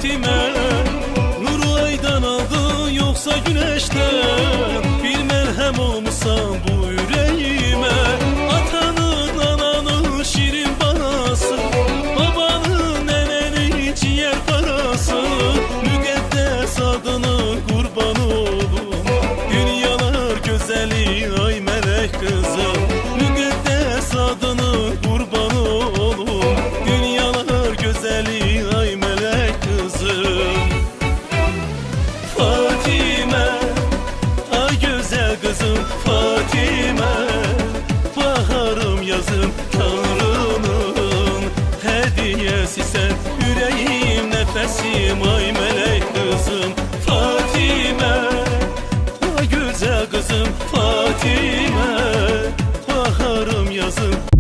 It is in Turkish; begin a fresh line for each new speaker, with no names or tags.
Fatime, nuru aydan aldı yoksa güneşten. Bir merhem olmuşsan bu yüreğime. Atanın ananın şirin parası, babanın nenenin ciğer parası. Müqəddəs adını kurban olum, dünyalar gözeli ay melek kızım. Müqəddəs adını kurban olum, dünyalar gözeli ay melek kızım. Fatime, ay güzel kızım Fatime, baharım yazım Tanrı'nın hediyesi sen. Yüreğim nefesim ay melek kızım Fatime, ay güzel kızım Fatime, baharım yazım.